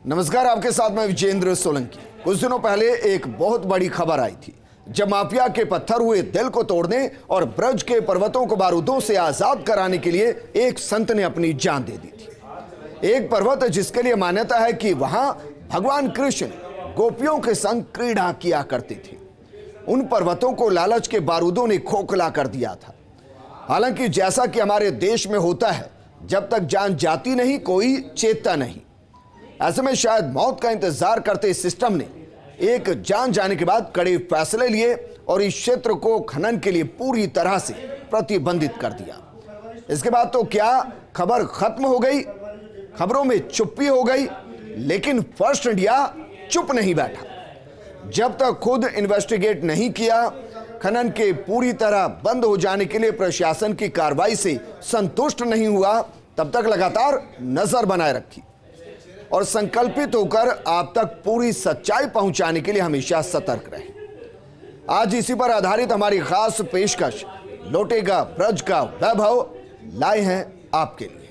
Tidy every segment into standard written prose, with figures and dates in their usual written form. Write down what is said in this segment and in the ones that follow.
नमस्कार, आपके साथ मैं विजेंद्र सोलंकी। कुछ दिनों पहले एक बहुत बड़ी खबर आई थी जब माफिया के पत्थर हुए दिल को तोड़ने और ब्रज के पर्वतों को बारूदों से आजाद कराने के लिए एक संत ने अपनी जान दे दी थी। एक पर्वत जिसके लिए मान्यता है कि वहां भगवान कृष्ण गोपियों के संग क्रीड़ा किया करते थे। उन पर्वतों को लालच के बारूदों ने खोखला कर दिया था। हालांकि जैसा कि हमारे देश में होता है, जब तक जान जाती नहीं कोई चेतता नहीं। ऐसे में शायद मौत का इंतजार करते इस सिस्टम ने एक जान जाने के बाद कड़े फैसले लिए और इस क्षेत्र को खनन के लिए पूरी तरह से प्रतिबंधित कर दिया। इसके बाद तो क्या खबर खत्म हो गई, खबरों में चुप्पी हो गई, लेकिन फर्स्ट इंडिया चुप नहीं बैठा। जब तक खुद इन्वेस्टिगेट नहीं किया, खनन के पूरी तरह बंद हो जाने के लिए प्रशासन की कार्रवाई से संतुष्ट नहीं हुआ, तब तक लगातार नजर बनाए रखी और संकल्पित होकर आप तक पूरी सच्चाई पहुंचाने के लिए हमेशा सतर्क रहे। आज इसी पर आधारित हमारी खास पेशकश लौटेगा ब्रज का वैभव लाए हैं आपके लिए।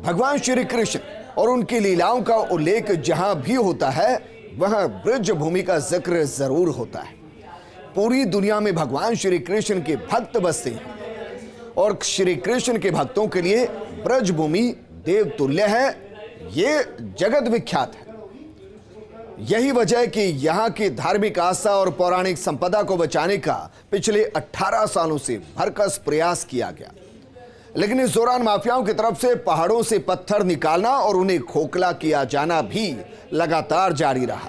भगवान श्री कृष्ण और उनकी लीलाओं का उल्लेख जहां भी होता है, वहां ब्रज भूमि का जिक्र जरूर होता है। पूरी दुनिया में भगवान श्री कृष्ण के भक्त बसते हैं और श्री कृष्ण के भक्तों के लिए ब्रज भूमि देव तुल्य है, ये जगत विख्यात है। यही वजह है कि यहाँ की धार्मिक आस्था और पौराणिक संपदा को बचाने का पिछले 18 सालों से भरकस प्रयास किया गया, लेकिन इस दौरान माफियाओं की तरफ से पहाड़ों से पत्थर निकालना और उन्हें खोखला किया जाना भी लगातार जारी रहा।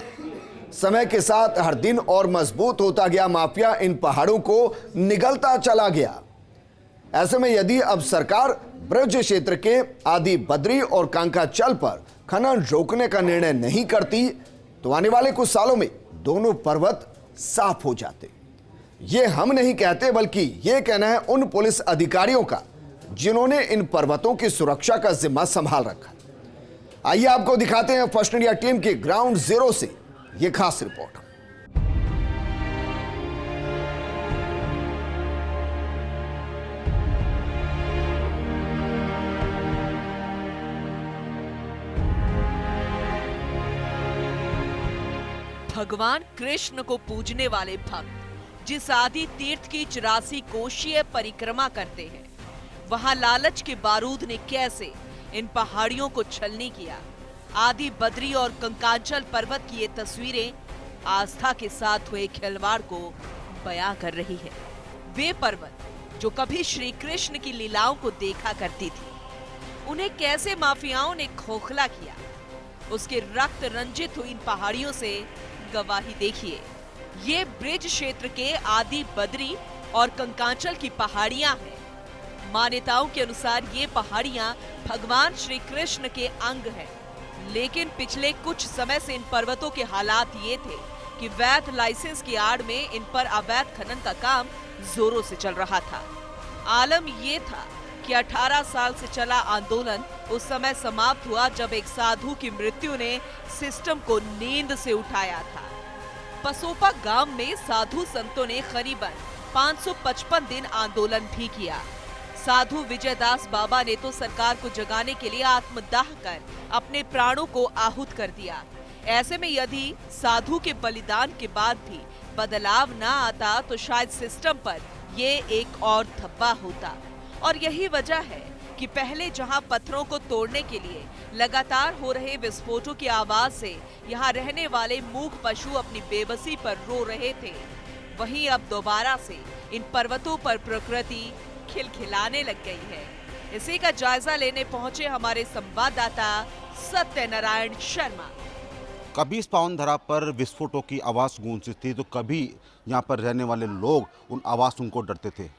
समय के साथ हर दिन और मजबूत होता गया माफिया इन पहाड़ों को निगलता चला गया। ऐसे में यदि अब सरकार ब्रज क्षेत्र के आदि बद्री और कांकाचल पर खनन रोकने का निर्णय नहीं करती, तो आने वाले कुछ सालों में दोनों पर्वत साफ हो जाते। ये हम नहीं कहते, बल्कि ये कहना है उन पुलिस अधिकारियों का जिन्होंने इन पर्वतों की सुरक्षा का जिम्मा संभाल रखा। आइए आपको दिखाते हैं फर्स्ट इंडिया टीम के ग्राउंड जीरो से यह खास रिपोर्ट। भगवान कृष्ण को पूजने वाले भक्त जिस आदि तीर्थ की 84 कोशीय परिक्रमा करते हैं, वहां लालच के बारूद ने कैसे इन पहाड़ियों को छलनी किया। आदि बद्री और कंकाचल पर्वत की ये तस्वीरें आस्था के साथ हुए खिलवाड़ को बयां कर रही है। वे पर्वत जो कभी श्री कृष्ण की लीलाओं को देखा करती थी, उन्हें कैसे माफियाओं ने खोखला किया, उसके रक्त रंजित हुई इन पहाड़ियों से गवाही देखिए। ये ब्रज क्षेत्र के आदि बद्री और कंकाचल की पहाड़ियां हैं। मान्यताओं के अनुसार ये पहाड़ियां भगवान श्री कृष्ण के अंग हैं, लेकिन पिछले कुछ समय से इन पर्वतों के हालात ये थे कि वैध लाइसेंस की आड़ में इन पर अवैध खनन का काम जोरों से चल रहा था। आलम ये था कि 18 साल से चला आंदोलन उस समय समाप्त हुआ जब एक साधु की मृत्यु ने सिस्टम को नींद से उठाया था। पसोपा गांव में साधु संतों ने करीबन 555 दिन आंदोलन भी किया। साधु विजयदास बाबा ने तो सरकार को जगाने के लिए आत्मदाह कर अपने प्राणों को आहूत कर दिया। ऐसे में यदि साधु के बलिदान के बाद भी बदलाव ना आता, तो शायद सिस्टम पर ये एक और धब्बा होता। और यही वजह है कि पहले जहां पत्थरों को तोड़ने के लिए लगातार हो रहे विस्फोटों की आवाज से यहाँ रहने वाले मूक पशु अपनी बेबसी पर रो रहे थे, वहीं अब दोबारा से इन पर्वतों पर प्रकृति खिलखिलाने लग गई है। इसी का जायजा लेने पहुंचे हमारे संवाददाता सत्यनारायण शर्मा। कभी इस पावन धरा पर विस्फोटों की आवाज गूंजती थी, तो कभी यहाँ पर रहने वाले लोग उन आवाज सुनकर डरते थे।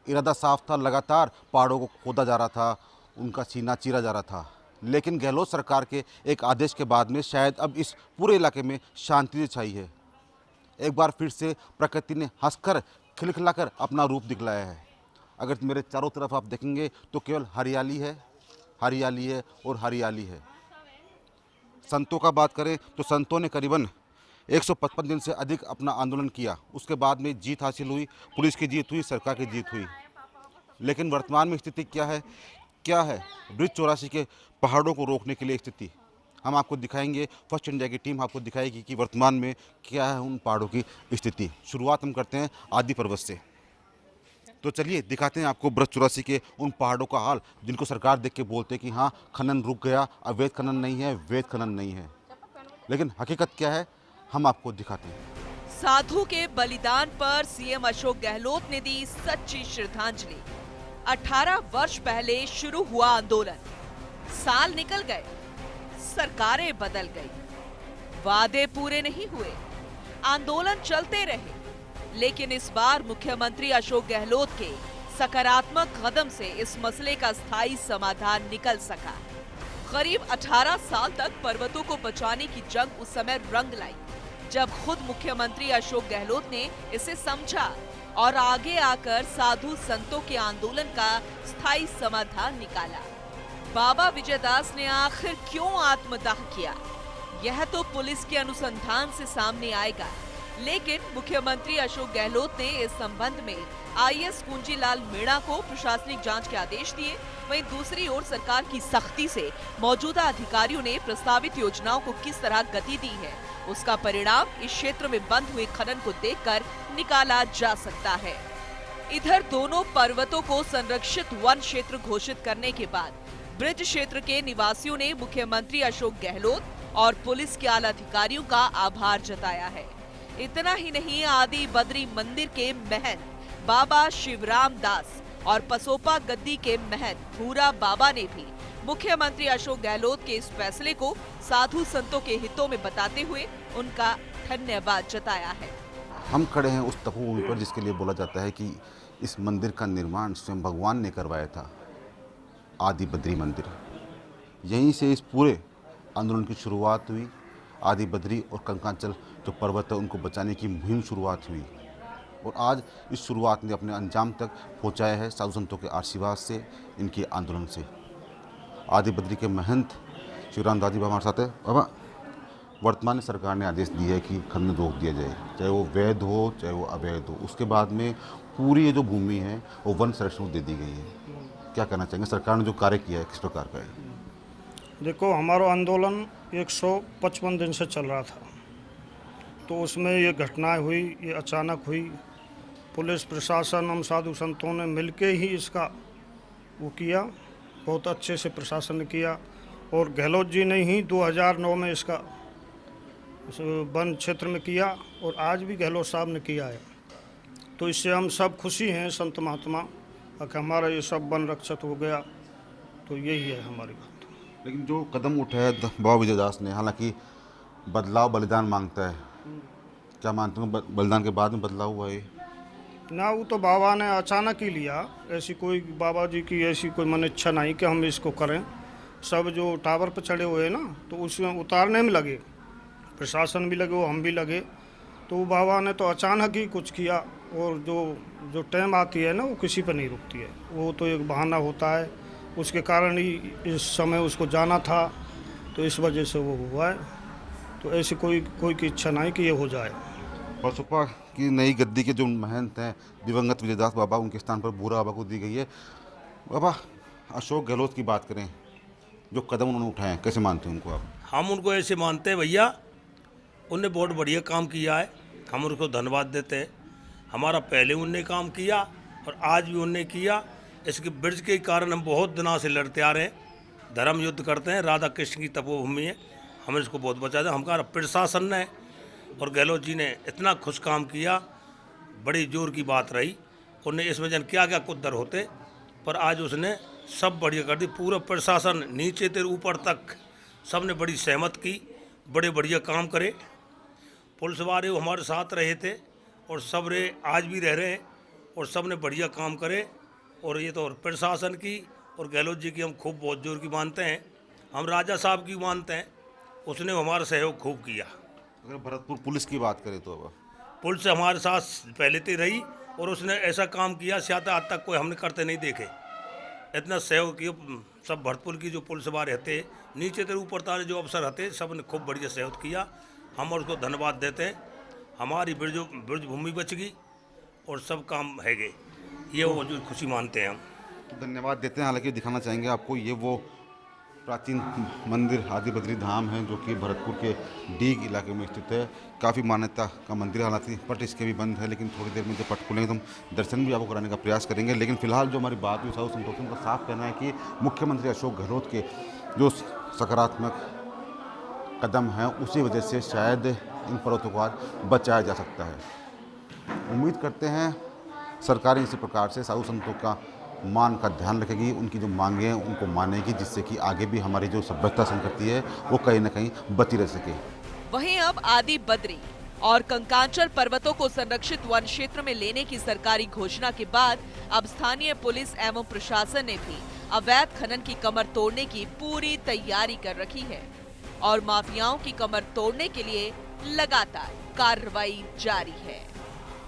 इरादा साफ था, लगातार पहाड़ों को खोदा जा रहा था उनका सीना चीरा जा रहा था। लेकिन गहलोत सरकार के एक आदेश के बाद में शायद अब इस पूरे इलाके में शांति छाई है। एक बार फिर से प्रकृति ने हंसकर खिलखिलाकर अपना रूप दिखलाया है। अगर मेरे चारों तरफ आप देखेंगे तो केवल हरियाली है, हरियाली है और हरियाली है। संतों का बात करें तो संतों ने करीबन 155 दिन से अधिक अपना आंदोलन किया। उसके बाद में जीत हासिल हुई, पुलिस की जीत हुई, सरकार की जीत हुई। लेकिन वर्तमान में स्थिति क्या है ब्रिज 84 के पहाड़ों को रोकने के लिए स्थिति हम आपको दिखाएंगे। फर्स्ट इंडिया की टीम आपको दिखाएगी कि वर्तमान में क्या है उन पहाड़ों की स्थिति। शुरुआत हम करते हैं आदि पर्वत से। तो चलिए दिखाते हैं आपको ब्रिज 84 के उन पहाड़ों का हाल जिनको सरकार देख के बोलते हैं कि हाँ खनन रुक गया, अवैध खनन नहीं है, वैध खनन नहीं है। लेकिन हकीकत क्या है हम आपको दिखाते हैं। साधु के बलिदान पर सीएम अशोक गहलोत ने दी सच्ची श्रद्धांजलि। 18 वर्ष पहले शुरू हुआ आंदोलन, साल निकल गए, सरकारें बदल गई, वादे पूरे नहीं हुए, आंदोलन चलते रहे। लेकिन इस बार मुख्यमंत्री अशोक गहलोत के सकारात्मक कदम से इस मसले का स्थायी समाधान निकल सका। करीब 18 साल तक पर्वतों को बचाने की जंग उस समय रंग लाई जब खुद मुख्यमंत्री अशोक गहलोत ने इसे समझा और आगे आकर साधु संतों के आंदोलन का स्थायी समाधान निकाला। बाबा विजयदास ने आखिर क्यों आत्मदाह किया, यह तो पुलिस के अनुसंधान से सामने आएगा। लेकिन मुख्यमंत्री अशोक गहलोत ने इस संबंध में आईएएस कुंजीलाल मीणा को प्रशासनिक जांच के आदेश दिए। वहीं दूसरी ओर सरकार की सख्ती से मौजूदा अधिकारियों ने प्रस्तावित योजनाओं को किस तरह गति दी है, उसका परिणाम इस क्षेत्र में बंद हुए खनन को देखकर निकाला जा सकता है। इधर दोनों पर्वतों को संरक्षित वन क्षेत्र घोषित करने के बाद ब्रिज क्षेत्र के निवासियों ने मुख्यमंत्री अशोक गहलोत और पुलिस के आला अधिकारियों का आभार जताया है। इतना ही नहीं, आदि बद्री मंदिर के महंत बाबा शिवराम दास और पसोपा गद्दी के महंत भूरा बाबा ने भी मुख्यमंत्री अशोक गहलोत के इस फैसले को साधु संतों के हितों में बताते हुए उनका धन्यवाद जताया है। हम खड़े हैं उस तपोभूमि पर जिसके लिए बोला जाता है कि इस मंदिर का निर्माण स्वयं भगवान ने करवाया था, आदि बद्री मंदिर। यहीं से इस पूरे आंदोलन की शुरुआत हुई। आदि बद्री और कंकांचल जो पर्वत है उनको बचाने की मुहिम शुरुआत हुई और आज इस शुरुआत ने अपने अंजाम तक पहुंचाया है साधु संतों के आशीर्वाद से, इनके आंदोलन से। आदि बद्री के महंत शिवराम दादी बाबा हमारे साथ है। बाबा, वर्तमान सरकार ने आदेश दिया है कि खनन रोक दिया जाए, चाहे वो वैध हो चाहे वो अवैध हो। उसके बाद में पूरी ये जो भूमि है वो वन संरक्षण को दे दी गई है। क्या कहना चाहेंगे, सरकार ने जो कार्य किया है किस प्रकार का है? देखो, हमारा आंदोलन 155 दिन से चल रहा था, तो उसमें ये घटनाएं हुई, ये अचानक हुई। पुलिस प्रशासन, हम साधु संतों ने मिलके ही इसका वो किया, बहुत अच्छे से प्रशासन ने किया। और गहलोत जी ने ही 2009 में इसका वन क्षेत्र में किया और आज भी गहलोत साहब ने किया है। तो इससे हम सब खुशी हैं संत महात्मा कि हमारा ये सब वन रक्षित हो गया। तो यही है हमारी बात। लेकिन जो कदम उठाया बाबा विजयदास ने, हालांकि बदलाव बलिदान मांगता है, क्या मानते हो बलिदान के बाद में बदलाव हुआ है? ना, वो तो बाबा ने अचानक ही लिया। ऐसी कोई बाबा जी की ऐसी कोई मन इच्छा नहीं कि हम इसको करें। सब जो टावर पर चढ़े हुए हैं ना, तो उसमें उतारने में लगे, प्रशासन भी लगे, वो हम भी लगे। तो बाबा ने तो अचानक ही कुछ किया। और जो टाइम आती है ना, वो किसी पर नहीं रुकती है, वो तो एक बहाना होता है। उसके कारण ही इस समय उसको जाना था, तो इस वजह से वो हुआ है। तो ऐसी कोई की इच्छा नहीं कि ये हो जाए। पसोपा की नई गद्दी के जो महंत हैं दिवंगत विजयदास बाबा, उनके स्थान पर भूरा बाबा को दी गई है। बाबा, अशोक गहलोत की बात करें, जो कदम उन्होंने उठाए हैं, कैसे मानते हैं उनको आप? हम उनको ऐसे मानते हैं भैया, उनने बहुत बढ़िया काम किया है, हम उनको धन्यवाद देते हैं। हमारा पहले उनने काम किया और आज भी उनने किया। इसके ब्रिज के कारण हम बहुत दिनों से लड़ते आ रहे हैं, धर्म युद्ध करते हैं। राधा कृष्ण की तपोभूमि है, हमें इसको बहुत बचा दिया। हमारा प्रशासन ने और गहलोत जी ने इतना खुश काम किया, बड़ी जोर की बात रही। उनने इसमें जन क्या क्या कुछ दर होते, पर आज उसने सब बढ़िया कर दी। पूरा प्रशासन नीचे से ऊपर तक सब ने बड़ी सहमत की, बड़े बढ़िया काम करे। पुलिस वाले वो हमारे साथ रहे थे और सब रे आज भी रह रहे हैं और सब ने बढ़िया काम करे। और ये तो प्रशासन की और गहलोत जी की हम खूब बहुत जोर की मानते हैं, हम राजा साहब की मानते हैं, उसने हमारा सहयोग खूब किया। अगर भरतपुर पुलिस की बात करें तो अब पुलिस हमारे साथ पहले से रही और उसने ऐसा काम किया शायद आज तक कोई हमने करते नहीं देखे। इतना सहयोग किया, सब भरतपुर की जो पुलिस वाले रहते नीचे से ऊपर तारे जो अफसर रहते सब ने खूब बढ़िया सहयोग किया, हम उसको धन्यवाद देते हैं। हमारी ब्रज भूमि बच गई और सब काम है गए, ये वो जो खुशी मानते हैं हम। धन्यवाद देते हैं। हालांकि दिखाना चाहेंगे आपको, ये वो प्राचीन मंदिर आदि बद्री धाम है जो कि भरतपुर के डीग इलाके में स्थित है। काफ़ी मान्यता का मंदिर, हालांकि पट इसके भी बंद है, लेकिन थोड़ी देर में जब पट खुलेंगे तो हम दर्शन भी आपको कराने का प्रयास करेंगे। लेकिन फिलहाल जो हमारी बात हुई साधु संतों का साफ कहना है कि मुख्यमंत्री अशोक गहलोत के जो सकारात्मक कदम हैं उसी वजह से शायद इन पर्वतों को आज बचाया जा सकता है। उम्मीद करते हैं सरकारें इसी प्रकार से साधु संतों का मान का ध्यान रखेगी, उनकी जो मांगे हैं उनको मानेगी, जिससे कि आगे भी हमारी जो सभ्यता संस्कृति है वो कहीं ना कहीं बची रह सके। वहीं अब आदि बद्री और कंकांचल पर्वतों को संरक्षित वन क्षेत्र में लेने की सरकारी घोषणा के बाद अब स्थानीय पुलिस एवं प्रशासन ने भी अवैध खनन की कमर तोड़ने की पूरी तैयारी कर रखी है और माफियाओं की कमर तोड़ने के लिए लगातार कार्रवाई जारी है।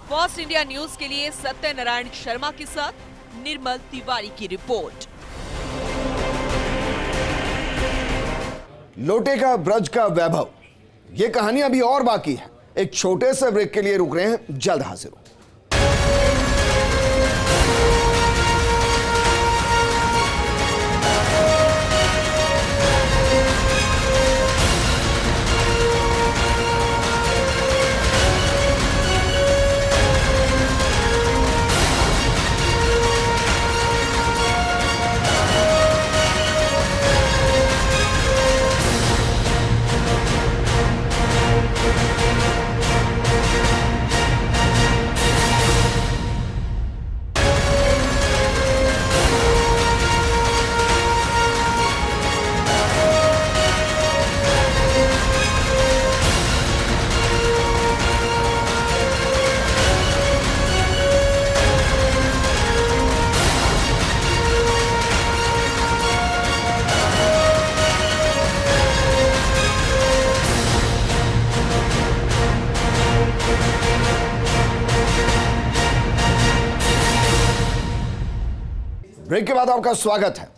फर्स्ट इंडिया न्यूज के लिए सत्यनारायण शर्मा के साथ निर्मल तिवारी की रिपोर्ट। लौटेगा ब्रज का वैभव, ये कहानी अभी और बाकी है। एक छोटे से ब्रेक के लिए रुक रहे हैं, जल्द हाजिर हो। ब्रेक के बाद आपका स्वागत है।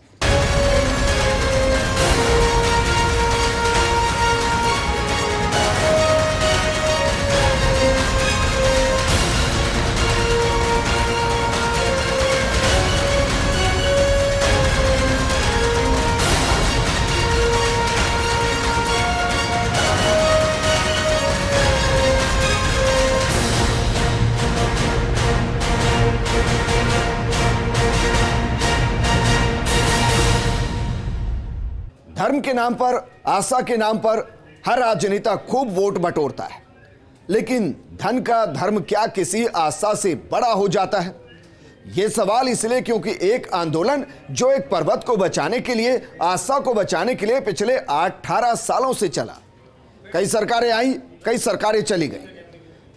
धर्म के नाम पर, आस्था के नाम पर हर राजनेता खूब वोट बटोरता है, लेकिन धन का धर्म क्या किसी आस्था से बड़ा हो जाता है? यह सवाल इसलिए क्योंकि एक आंदोलन जो एक पर्वत को बचाने के लिए, आस्था को बचाने के लिए पिछले 18 सालों से चला। कई सरकारें आई, कई सरकारें चली गई,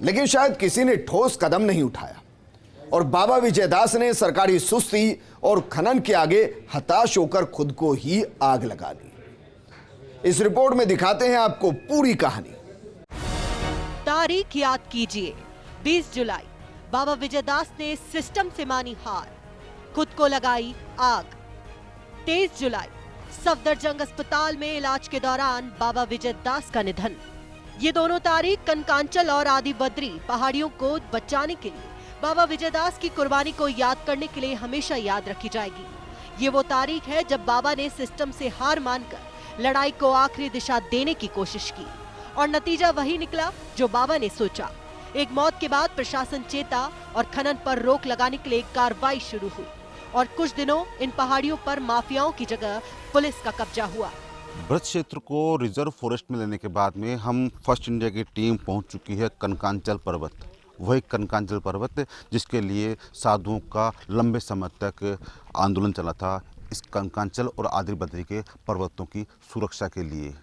लेकिन शायद किसी ने ठोस कदम नहीं उठाया और बाबा विजयदास ने सरकारी सुस्ती और खनन के आगे हताश होकर खुद को ही आग लगा दी। इस रिपोर्ट में दिखाते हैं आपको पूरी कहानी। तारीख याद कीजिए, 20 जुलाई, बाबा विजयदास ने सिस्टम से मानी हार, खुद को लगाई आग। 23 जुलाई, सफदरजंग अस्पताल में इलाज के दौरान बाबा विजयदास का निधन। ये दोनों तारीख कंकांचल और आदि बद्री पहाड़ियों को बचाने के लिए बाबा विजयदास की कुर्बानी को याद करने के लिए हमेशा याद रखी जाएगी। ये वो तारीख है जब बाबा ने सिस्टम से हार मानकर लड़ाई को आखिरी दिशा देने की कोशिश की और नतीजा वही निकला जो बाबा ने सोचा। एक मौत के बाद प्रशासन चेता और खनन पर रोक लगाने के लिए कार्रवाई शुरू हुई और कुछ दिनों इन पहाड़ियों पर माफियाओं की जगह पुलिस का कब्जा हुआ। ब्रज क्षेत्र को रिजर्व फॉरेस्ट में लेने के बाद में हम फर्स्ट इंडिया की टीम पहुंच चुकी है कंकांचल पर्वत। वही कंकांचल पर्वत जिसके लिए साधुओं का लंबे समय तक आंदोलन चला था, इस कंकांचल और आदि बद्री के पर्वतों की सुरक्षा के लिए।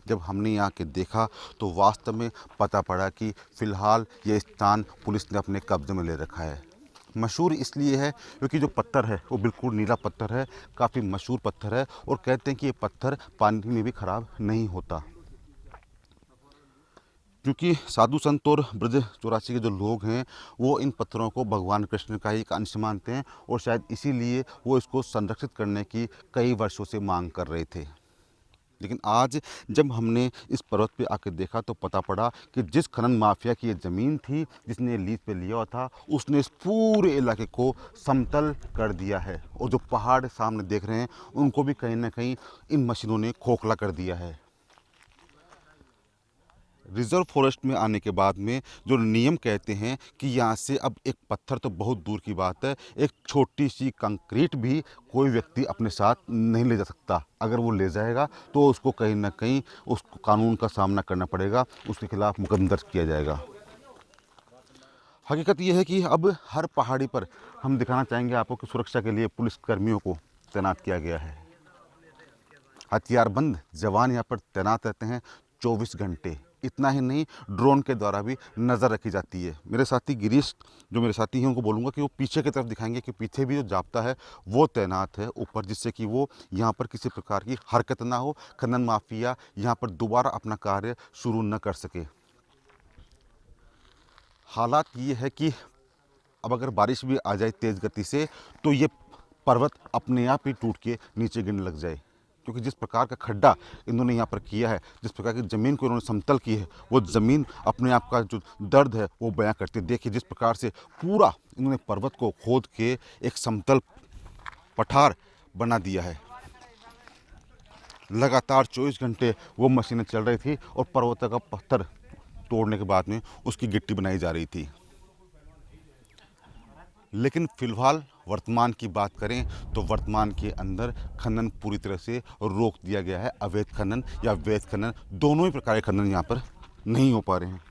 जब हमने यहाँ के देखा तो वास्तव में पता पड़ा कि फ़िलहाल ये स्थान पुलिस ने अपने कब्जे में ले रखा है। मशहूर इसलिए है क्योंकि जो पत्थर है वो बिल्कुल नीला पत्थर है, काफ़ी मशहूर पत्थर है और कहते हैं कि ये पत्थर पानी में भी ख़राब नहीं होता। क्योंकि साधु संत और ब्रज चौरासी के जो लोग हैं वो इन पत्थरों को भगवान कृष्ण का ही एक अंश मानते हैं और शायद इसीलिए वो इसको संरक्षित करने की कई वर्षों से मांग कर रहे थे। लेकिन आज जब हमने इस पर्वत पे आके देखा तो पता पड़ा कि जिस खनन माफिया की ये ज़मीन थी, जिसने लीज पे लिया हुआ था, उसने इस पूरे इलाके को समतल कर दिया है और जो पहाड़ सामने देख रहे हैं उनको भी कहीं ना कहीं इन मशीनों ने खोखला कर दिया है। रिजर्व फॉरेस्ट में आने के बाद में जो नियम कहते हैं कि यहाँ से अब एक पत्थर तो बहुत दूर की बात है, एक छोटी सी कंक्रीट भी कोई व्यक्ति अपने साथ नहीं ले जा सकता। अगर वो ले जाएगा तो उसको कहीं ना कहीं उसको कानून का सामना करना पड़ेगा, उसके खिलाफ मुकदमा दर्ज किया जाएगा। हकीकत ये है कि अब हर पहाड़ी पर हम दिखाना चाहेंगे आपको कि सुरक्षा के लिए पुलिस कर्मियों को तैनात किया गया है। हथियारबंद जवान यहाँ पर तैनात रहते हैं 24 घंटे। इतना ही नहीं, ड्रोन के द्वारा भी नज़र रखी जाती है। मेरे साथी गिरीश जो मेरे साथी हैं उनको बोलूँगा कि वो पीछे की तरफ दिखाएंगे कि पीछे भी जो जाप्ता है वो तैनात है ऊपर, जिससे कि वो यहाँ पर किसी प्रकार की हरकत ना हो, खनन माफिया यहाँ पर दोबारा अपना कार्य शुरू न कर सके। हालात ये है कि अब अगर बारिश भी आ जाए तेज़ गति से तो ये पर्वत अपने आप ही टूट के नीचे गिरने लग जाए, क्योंकि जिस प्रकार का खड्डा इन्होंने यहाँ पर किया है, जिस प्रकार की ज़मीन को इन्होंने समतल की है, वो ज़मीन अपने आप का जो दर्द है वो बयां करती है। देखिए जिस प्रकार से पूरा इन्होंने पर्वत को खोद के एक समतल पठार बना दिया है। लगातार 24 घंटे वो मशीनें चल रही थी और पर्वत का पत्थर तोड़ने के बाद में उसकी गिट्टी बनाई जा रही थी। लेकिन फिलहाल वर्तमान की बात करें तो वर्तमान के अंदर खनन पूरी तरह से रोक दिया गया है। अवैध खनन या वैध खनन, दोनों ही प्रकार के खनन यहाँ पर नहीं हो पा रहे हैं।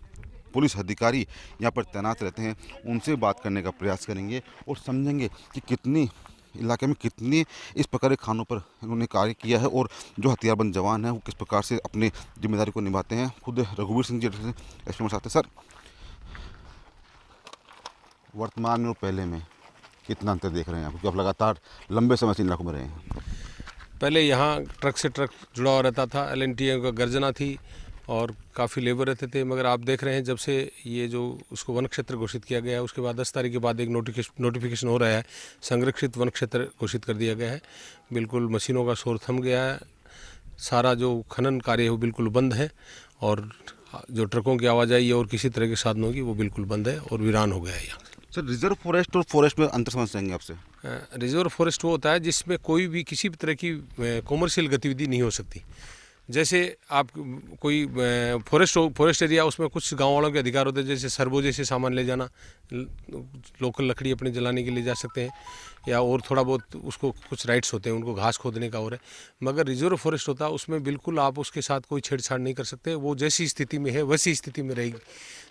पुलिस अधिकारी यहाँ पर तैनात रहते हैं, उनसे बात करने का प्रयास करेंगे और समझेंगे कि कितनी इलाके में कितने इस प्रकार के खानों पर उन्होंने कार्य किया है और जो हथियारबंद जवान हैं वो किस प्रकार से अपने जिम्मेदारी को निभाते हैं। खुद रघुवीर सिंह जी एसपी साथ हैं। सर, वर्तमान में और पहले में कितना अंतर देख रहे हैं आप, क्योंकि आप लगातार लंबे समय से इन इलाकों में रहे हैं? पहले यहाँ ट्रक से ट्रक जुड़ा हुआ रहता था, LNT का गर्जना थी और काफ़ी लेबर रहते थे। मगर आप देख रहे हैं जब से ये जो उसको वन क्षेत्र घोषित किया गया है उसके बाद 10 तारीख के बाद एक नोटिफिकेशन हो रहा है, संरक्षित वन क्षेत्र घोषित कर दिया गया है। बिल्कुल मशीनों का शोर थम गया है, सारा जो खनन कार्य है वो बिल्कुल बंद है और जो ट्रकों की आवाजाही और किसी तरह के साधनों की वो बिल्कुल बंद है और वीरान हो गया है यहाँ। सर, रिजर्व फॉरेस्ट और फॉरेस्ट में अंतर समझ जाएंगे आपसे? रिजर्व फॉरेस्ट वो होता है जिसमें कोई भी किसी भी तरह की कॉमर्शियल गतिविधि नहीं हो सकती। जैसे आप कोई फॉरेस्ट एरिया, उसमें कुछ गांव वालों के अधिकार होते हैं, जैसे सरबोजे से सामान ले जाना, लोकल लकड़ी अपने जलाने के लिए जा सकते हैं, या और थोड़ा बहुत उसको कुछ राइट्स होते हैं उनको घास खोदने का और है। मगर रिजर्व फॉरेस्ट होता है उसमें बिल्कुल आप उसके साथ कोई छेड़छाड़ नहीं कर सकते। वो जैसी स्थिति में है वैसी स्थिति में रहेगी।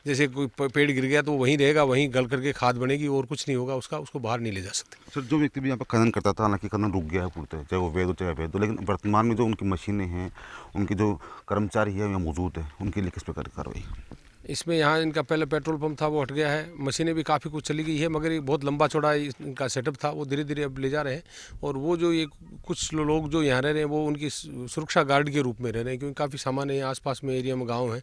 जैसे कोई पेड़ गिर गया तो वो वहीं रहेगा, वहीं गल करके खाद बनेगी और कुछ नहीं होगा उसका, उसको बाहर नहीं ले जा सकते। सर, जो व्यक्ति भी यहाँ पर खनन करता था, हालांकि खनन रुक गया है पूर्णतः, चाहे वो वैध हो चाहे अवैध हो, लेकिन वर्तमान में जो उनकी मशीनें हैं, उनके जो कर्मचारी है यहाँ मौजूद है, उनके लिए किस प्रकार की कार्रवाई? इसमें यहाँ इनका पहले पेट्रोल पंप था वो हट गया है, मशीनें भी काफ़ी कुछ चली गई है, मगर ये बहुत लंबा चौड़ा इनका सेटअप था वो धीरे धीरे अब ले जा रहे हैं। और वो जो ये कुछ लोग जो यहाँ रह रहे हैं वो उनकी सुरक्षा गार्ड के रूप में रह रहे हैं, क्योंकि काफ़ी सामान है आसपास में एरिया में गाँव है,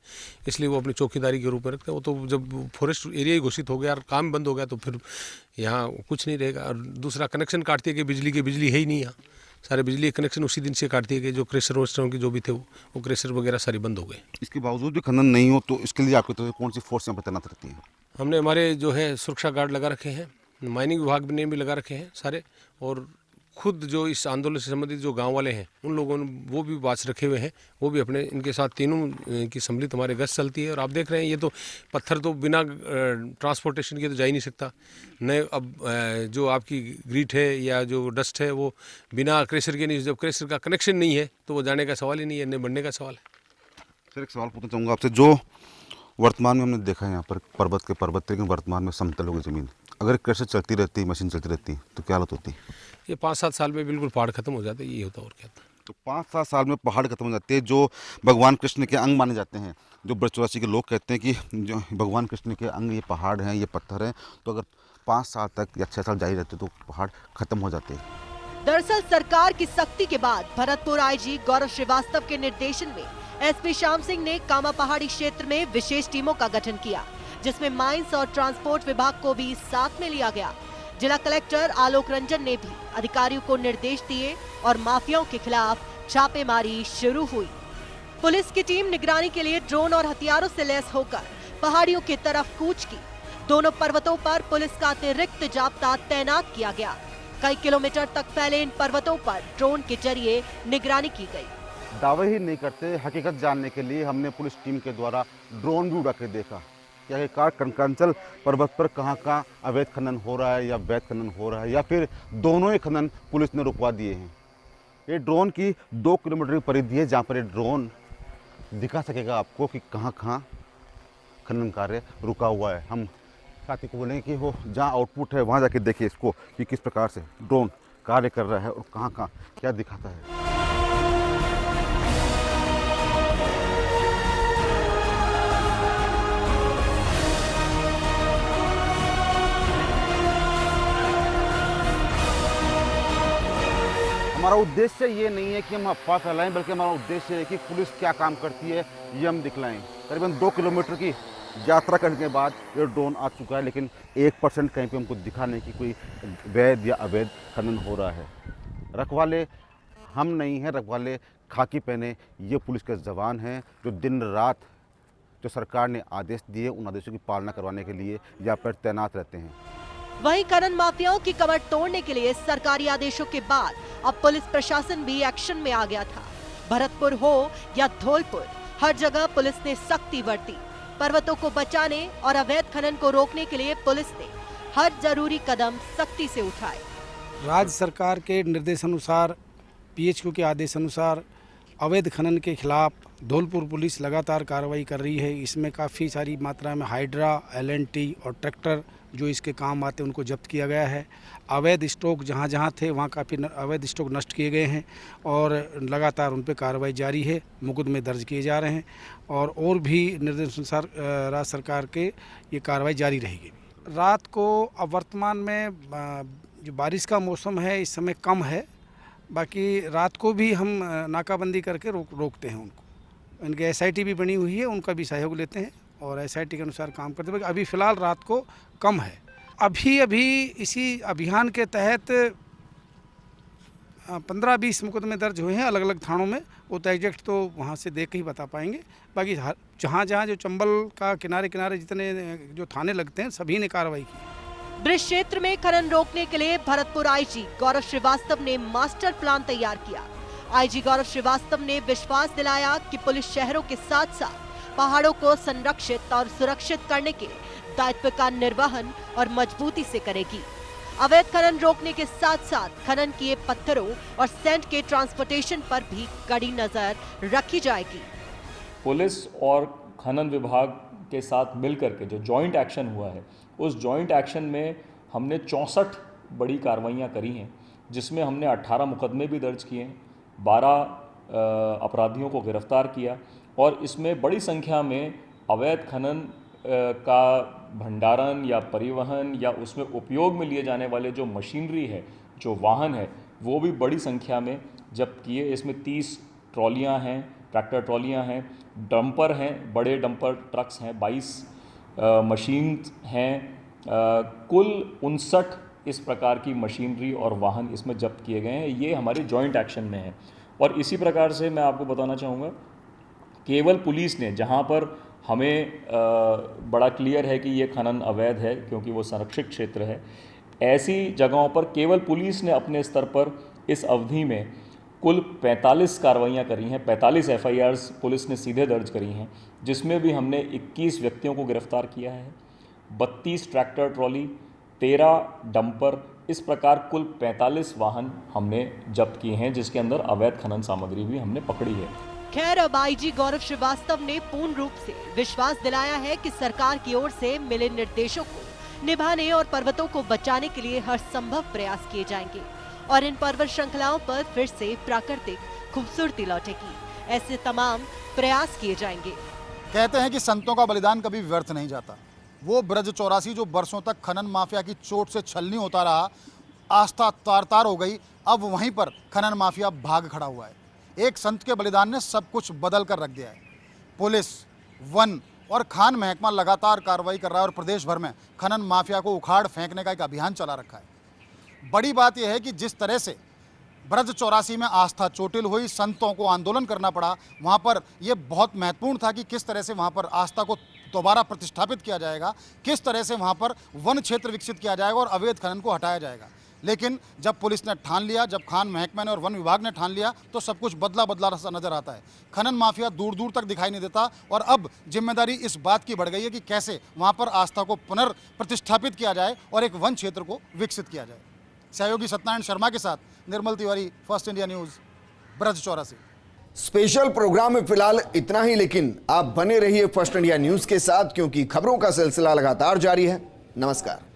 इसलिए वो अपनी चौकीदारी के रूप में रखते हैं। वो तो जब फॉरेस्ट एरिया ही घोषित हो गया और काम बंद हो गया तो फिर यहाँ कुछ नहीं रहेगा। और दूसरा कनेक्शन काटती है कि बिजली है ही नहीं यहाँ, सारे बिजली कनेक्शन उसी दिन से काटती है कि जो क्रेशर वेस्टरों के जो भी थे वो क्रेशर वगैरह सारी बंद हो गए। इसके बावजूद भी खनन नहीं हो तो इसके लिए आपकी तरफ से कौन सी फोर्स यहाँ पर तैनात रहती है? हमने हमारे जो है सुरक्षा गार्ड लगा रखे हैं, माइनिंग विभाग ने भी लगा रखे हैं सारे, और खुद जो इस आंदोलन से संबंधित जो गांव वाले हैं उन लोगों ने वो भी बाँच रखे हुए हैं, वो भी अपने इनके साथ तीनों की सम्मिलित हमारे गश्त चलती है। और आप देख रहे हैं ये तो पत्थर तो बिना ट्रांसपोर्टेशन के तो जा ही नहीं सकता। नए अब जो आपकी ग्रीट है या जो डस्ट है वो बिना क्रेशर के नहीं, जब क्रेशर का कनेक्शन नहीं है तो वो जाने का सवाल ही नहीं है, नहीं बढ़ने का सवाल है। सर, एक सवाल पूछना चाहूँगा आपसे, जो वर्तमान में हमने देखा है यहाँ पर पर्वत के पर्वत, लेकिन वर्तमान में समतल हो गई ज़मीन, अगर क्रेशर चलती रहती, मशीन चलती रहती तो क्या हालत होती? ये 5-7 साल में बिल्कुल पहाड़ खत्म हो जाते, ये होता और क्या था। तो 5-7 साल में पहाड़ खत्म हो जाते हैं, जो भगवान कृष्ण के अंग माने जाते हैं। जो ब्रज चौरासी के लोग कहते हैं कि जो भगवान कृष्ण के अंग ये पहाड़ हैं, ये पत्थर हैं, तो अगर 5 साल तक या 6 साल जारी रहते तो पहाड़ खत्म हो जाते। दरअसल सरकार की सख्ती के बाद भरतपुर आईजी गौरव श्रीवास्तव के निर्देशन में एसपी श्याम सिंह ने कामा पहाड़ी क्षेत्र में विशेष टीमों का गठन किया, जिसमें माइंस और ट्रांसपोर्ट विभाग को भी साथ में लिया गया। जिला कलेक्टर आलोक रंजन ने भी अधिकारियों को निर्देश दिए और माफियाओं के खिलाफ छापेमारी शुरू हुई। पुलिस की टीम निगरानी के लिए ड्रोन और हथियारों से लैस होकर पहाड़ियों की तरफ कूच की। दोनों पर्वतों पर पुलिस का अतिरिक्त जाब्ता तैनात किया गया। कई किलोमीटर तक फैले इन पर्वतों पर ड्रोन के जरिए निगरानी की गई। दावे ही नहीं करते, हकीकत जानने के लिए हमने पुलिस टीम के द्वारा ड्रोन भी उड़ा के देखा कि आखिरकार कनकांचल पर्वत पर कहाँ कहाँ अवैध खनन हो रहा है या वैध खनन हो रहा है, या फिर दोनों ही खनन पुलिस ने रुकवा दिए हैं। ये ड्रोन की 2 किलोमीटर की परिधि है जहाँ पर ये ड्रोन दिखा सकेगा आपको कि कहाँ कहाँ खनन कार्य रुका हुआ है। हम साथी को बोलेंगे कि वो जहाँ आउटपुट है वहाँ जाके देखिए इसको कि किस प्रकार से ड्रोन कार्य कर रहा है और कहाँ कहाँ क्या दिखाता है। हमारा उद्देश्य ये नहीं है कि हम अफवाह फैलाएं, बल्कि हमारा उद्देश्य है कि पुलिस क्या काम करती है ये हम दिखलाएं। करीबन 2 किलोमीटर की यात्रा करने के बाद ये ड्रोन आ चुका है, लेकिन 1% कहीं पे हमको दिखाने की कोई वैध या अवैध खनन हो रहा है। रखवाले हम नहीं हैं, रखवाले खाकी पहने ये पुलिस के जवान हैं जो दिन रात जो सरकार ने आदेश दिए उन आदेशों की पालना करवाने के लिए यहाँ पर तैनात रहते हैं। वहीं खनन माफियाओं की कमर तोड़ने के लिए सरकारी आदेशों के बाद अब पुलिस प्रशासन भी एक्शन में आ गया था। भरतपुर हो या धौलपुर, हर जगह पुलिस ने सख्ती बरती। पर्वतों को बचाने और अवैध खनन को रोकने के लिए पुलिस ने हर जरूरी कदम सख्ती से उठाए। राज्य सरकार के निर्देशानुसार, पीएचक्यू के आदेश अनुसार अवैध खनन के खिलाफ धौलपुर पुलिस लगातार कार्रवाई कर रही है। इसमें काफ़ी सारी मात्रा में हाइड्रा, एलएनटी और ट्रैक्टर जो इसके काम आते हैं उनको जब्त किया गया है। अवैध स्टॉक जहाँ जहाँ थे वहाँ काफ़ी अवैध स्टॉक नष्ट किए गए हैं और लगातार उन पर कार्रवाई जारी है। मुकदमे दर्ज किए जा रहे हैं और भी निर्देशानुसार राज्य सरकार के ये कार्रवाई जारी रहेगी। रात को अब वर्तमान में जो बारिश का मौसम है इस समय कम है, बाकी रात को भी हम नाकाबंदी करके रोकते हैं उनको। इनके एसआईटी भी बनी हुई है, उनका भी सहयोग लेते हैं और एसआईटी के अनुसार काम करते हैं। अभी फ़िलहाल रात को कम है। अभी इसी अभियान के तहत 15-20 मुकदमे दर्ज हुए हैं अलग अलग थानों में। वो तो एग्जैक्ट तो वहाँ से देख के ही बता पाएंगे। बाकी जहाँ जहाँ जो चंबल का किनारे किनारे जितने जो थाने लगते हैं सभी ने कार्रवाई की। ब्रिज क्षेत्र में खनन रोकने के लिए भरतपुर आईजी गौरव श्रीवास्तव ने मास्टर प्लान तैयार किया। आईजी गौरव श्रीवास्तव ने विश्वास दिलाया कि पुलिस शहरों के साथ साथ पहाड़ों को संरक्षित और सुरक्षित करने के दायित्व का निर्वहन और मजबूती से करेगी। अवैध खनन रोकने के साथ साथ खनन किए पत्थरों और सैंड के ट्रांसपोर्टेशन पर भी कड़ी नजर रखी जाएगी। पुलिस और खनन विभाग के साथ मिलकर के जो जॉइंट एक्शन हुआ है, उस जॉइंट एक्शन में हमने 64 बड़ी कार्रवाइयाँ करी हैं, जिसमें हमने 18 मुकदमे भी दर्ज किए हैं, 12 अपराधियों को गिरफ्तार किया और इसमें बड़ी संख्या में अवैध खनन का भंडारण या परिवहन या उसमें उपयोग में लिए जाने वाले जो मशीनरी है, जो वाहन है, वो भी बड़ी संख्या में जब्त किए। इसमें 30 ट्रॉलियाँ हैं, ट्रैक्टर ट्रॉलियाँ हैं, डंपर हैं, बड़े डंपर ट्रक्स हैं, 22 मशीन हैं, कुल 59 इस प्रकार की मशीनरी और वाहन इसमें जब्त किए गए हैं। ये हमारे जॉइंट एक्शन में है। और इसी प्रकार से मैं आपको बताना चाहूँगा, केवल पुलिस ने, जहाँ पर हमें बड़ा क्लियर है कि ये खनन अवैध है क्योंकि वो संरक्षित क्षेत्र है, ऐसी जगहों पर केवल पुलिस ने अपने स्तर पर इस अवधि में कुल 45 कार्रवाइयाँ करी हैं। 45 एफआईआर्स पुलिस ने सीधे दर्ज करी हैं, जिसमें भी हमने 21 व्यक्तियों को गिरफ्तार किया है, 32 ट्रैक्टर ट्रॉली, 13 डंपर, इस प्रकार कुल 45 वाहन हमने जब्त किए हैं, जिसके अंदर अवैध खनन सामग्री भी हमने पकड़ी है। खैर, अब आईजी गौरव श्रीवास्तव ने पूर्ण रूप से विश्वास दिलाया है कि सरकार की ओर से मिले निर्देशों को निभाने और पर्वतों को बचाने के लिए हर संभव प्रयास किए जाएंगे और इन पर्वत श्रृंखलाओं पर फिर से प्राकृतिक खूबसूरती लौटेगी। ऐसे तमाम प्रयास किए जाएंगे। कहते हैं कि संतों का बलिदान कभी व्यर्थ नहीं जाता। वो ब्रज 84 जो बरसों तक खनन माफिया की चोट से छलनी होता रहा, आस्था तार तार हो गई। अब वहीं पर खनन माफिया भाग खड़ा हुआ है। एक संत के बलिदान ने सब कुछ बदल कर रख दिया है। पुलिस, वन और खान महकमा लगातार कार्रवाई कर रहा है और प्रदेश भर में खनन माफिया को उखाड़ फेंकने का एक अभियान चला रखा है। बड़ी बात यह है कि जिस तरह से ब्रज 84 में आस्था चोटिल हुई, संतों को आंदोलन करना पड़ा, वहाँ पर यह बहुत महत्वपूर्ण था कि किस तरह से वहाँ पर आस्था को दोबारा प्रतिष्ठापित किया जाएगा, किस तरह से वहाँ पर वन क्षेत्र विकसित किया जाएगा और अवैध खनन को हटाया जाएगा। लेकिन जब पुलिस ने ठान लिया, जब खान महकमा ने और वन विभाग ने ठान लिया, तो सब कुछ बदला बदला सा नजर आता है। खनन माफिया दूर दूर तक दिखाई नहीं देता और अब जिम्मेदारी इस बात की बढ़ गई है कि कैसे वहाँ पर आस्था को पुनर्प्रतिष्ठापित किया जाए और एक वन क्षेत्र को विकसित किया जाए। सहयोगी सत्यनारायण शर्मा के साथ Nirmal Tiwari, first India news, Braj 84। Special programme में फिलहाल इतना ही, लेकिन आप बने रहिए फर्स्ट इंडिया न्यूज़ के साथ, क्योंकि खबरों का सिलसिला लगातार जारी है। नमस्कार।